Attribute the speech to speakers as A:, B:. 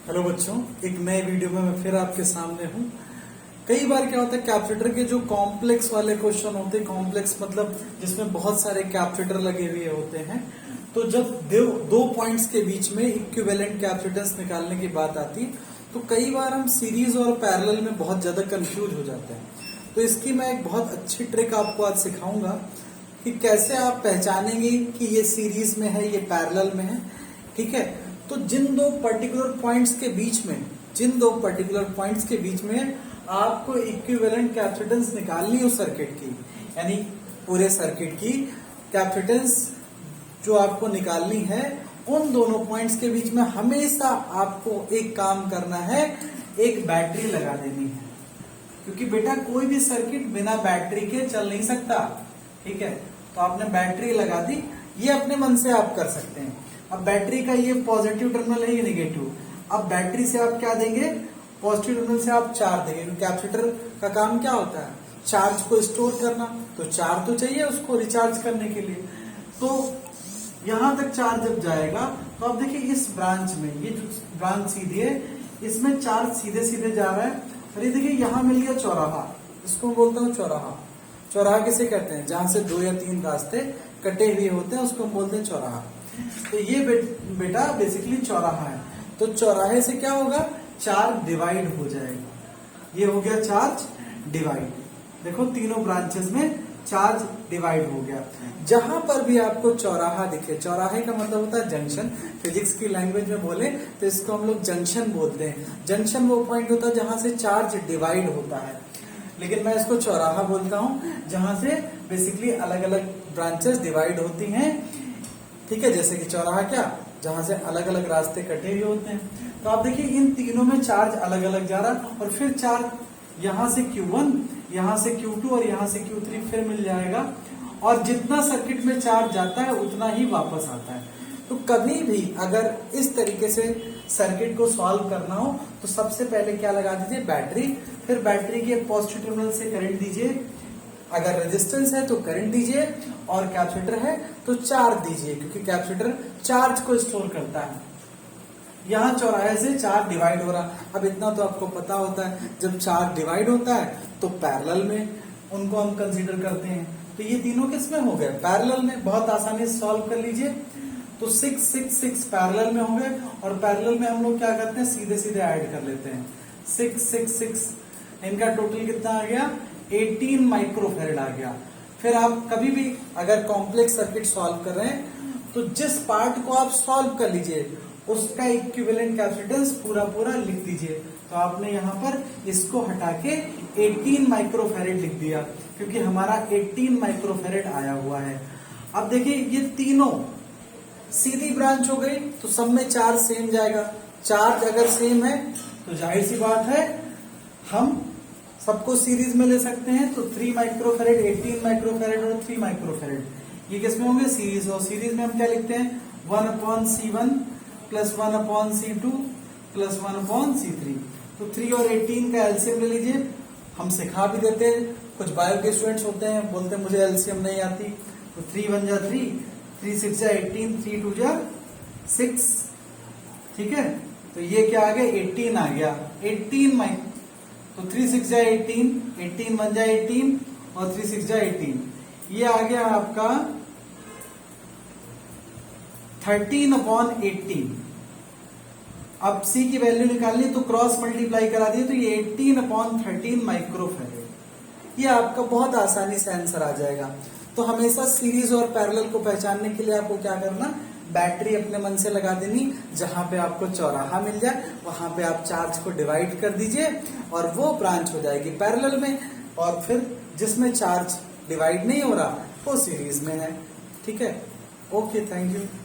A: Hello बच्चों, एक नए वीडियो में मैं फिर आपके सामने हूँ। कई बार क्या होता है, कैपेसिटर के जो कॉम्प्लेक्स वाले क्वेश्चन होते हैं, कॉम्प्लेक्स मतलब जिसमें बहुत सारे कैपेसिटर लगे हुए होते हैं, तो जब दो पॉइंट्स के बीच में इक्विवेलेंट कैपेसिटेंस निकालने की बात आती है तो कई बार हम सीरीज और पैरेलल में बहुत ज्यादा कंफ्यूज हो जाते हैं। तो इसकी मैं एक बहुत अच्छी ट्रिक आपको आज सिखाऊंगा कि कैसे आप पहचानेंगे कि ये सीरीज में है, ये पैरेलल में है। ठीक है, तो जिन दो पर्टिकुलर पॉइंट्स के बीच में आपको इक्विवेलेंट कैपेसिटेंस निकालनी है उस सर्किट की, यानी पूरे सर्किट की कैपेसिटेंस जो आपको निकालनी है, उन दोनों पॉइंट्स के बीच में हमेशा आपको एक काम करना है, एक बैटरी लगा देनी है। क्योंकि बेटा कोई भी सर्किट बिना बैटरी के चल नहीं सकता। ठीक है, तो आपने बैटरी लगा दी, ये अपने मन से आप कर सकते हैं। अब बैटरी का ये पॉजिटिव टर्मिनल है, ये निगेटिव। अब बैटरी से आप क्या देंगे, पॉजिटिव टर्मिनल से आप चार्ज देंगे। क्योंकि कैपेसिटर का काम क्या होता है, चार्ज को स्टोर करना, तो चार्ज तो चाहिए उसको रिचार्ज करने के लिए। तो यहां तक चार्ज जब जाएगा तो आप देखिए इस ब्रांच में, ये जो ब्रांच सीधी है इसमें चार्ज सीधे सीधे जा रहा है। और ये देखिए यहां मिल गया चौराहा, इसको बोलता हूं चौराहा। चौराहा किसे कहते हैं, जहां से 2 या 3 रास्ते कटे हुए होते हैं उसको हम बोलते हैं चौराहा। तो ये बेटा बेसिकली चौराहा है। तो चौराहे से क्या होगा, चार्ज डिवाइड हो जाएगा। ये हो गया चार्ज डिवाइड। देखो तीनों ब्रांचेस में चार्ज डिवाइड हो गया। जहां पर भी आपको चौराहा दिखे, चौराहे का मतलब होता है जंक्शन। फिजिक्स की लैंग्वेज में बोले तो इसको हम लोग जंक्शन बोलते हैं। जंक्शन वो पॉइंट होता है जहां से चार्ज डिवाइड होता है, लेकिन मैं इसको चौराहा बोलता हूं जहां से बेसिकली अलग अलग ब्रांचेस डिवाइड होती हैं। ठीक है, जैसे कि चौराहा क्या, जहां से अलग अलग रास्ते कटे हुए होते हैं। तो आप देखिए इन तीनों में चार्ज अलग अलग जा रहा है, और फिर चार्ज यहां से Q1, यहां से Q2 और यहां से Q3 फिर मिल जाएगा। और जितना सर्किट में चार्ज जाता है उतना ही वापस आता है। तो कभी भी अगर इस तरीके से सर्किट को सॉल्व करना हो तो सबसे पहले क्या लगा दीजिए, बैटरी। फिर बैटरी के पॉजिटिव टर्मिनल से करंट दीजिए, अगर रेजिस्टेंस है तो करंट दीजिए, और कैपेसिटर है तो चार्ज दीजिए, क्योंकि कैपेसिटर चार्ज को स्टोर करता है। यहां चौराहे से चार्ज डिवाइड हो रहा। अब इतना तो आपको पता होता है, जब चार्ज डिवाइड होता है तो पैरेलल में उनको हम कंसीडर करते हैं। तो ये तीनों किस में हो गए, पैरेलल में। बहुत आसानी से सॉल्व कर लीजिए। तो 6 6 6 पैरेलल में हो गए, और पैरेलल में हम लोग क्या करते हैं, सीधे सीधे ऐड कर लेते हैं। 6 6 6, इनका टोटल कितना आ गया, 18 माइक्रोफेरेड आ गया। फिर आप कभी भी अगर कॉम्प्लेक्स सर्किट सॉल्व कर रहे हैं तो जिस पार्ट को आप सॉल्व कर लीजिए उसका इक्विवेलेंट कैपेसिटेंस पूरा पूरा लिख दीजिए। तो आपने यहाँ पर इसको हटा के 18 माइक्रोफेरेड लिख दिया, क्योंकि हमारा 18 माइक्रोफेरेड आया हुआ है। अब देखिए ये तीनों सीधी ब्रांच हो गई, तो सब में चार्ज सेम जाएगा। चार्ज अगर सेम है तो जाहिर सी बात है हम सबको सीरीज में ले सकते हैं। तो 3 माइक्रोफेरेड, 18 माइक्रोफेरेड और 3 माइक्रोफेरेड ये किसमें होंगे, सीरीज। और सीरीज में हम क्या लिखते हैं, 1/C1 plus 1/C2 plus 1/C3। तो 3 और 18 का एलसीएम ले लीजिए। हम सिखा भी देते हैं, कुछ बायो के स्टूडेंट्स होते हैं बोलते हैं मुझे एलसीएम नहीं आती। तो 3 1 जा 3, 3 6 जा 18, 3 2 जा 6। ठीक है, तो ये क्या आ गया, 18 आ गया। 18 तो 3 6 जा 18, 18 1 जा 18 और 3 6 जा 18। ये आ गया आपका 13/18। अब C की वैल्यू निकालनी तो क्रॉस मल्टीप्लाई करा दिए, तो ये 18/13 माइक्रोफेरेड। ये आपका बहुत आसानी से आंसर आ जाएगा। तो हमेशा सीरीज और पैरेलल को पहचानने के लिए आपको क्या करना, बैटरी अपने मन से लगा देनी। जहां पे आपको चौराहा मिल जाए वहां पे आप चार्ज को डिवाइड कर दीजिए, और वो ब्रांच हो जाएगी पैरेलल में। और फिर जिसमें चार्ज डिवाइड नहीं हो रहा वो सीरीज में है। ठीक है, ओके, थैंक यू।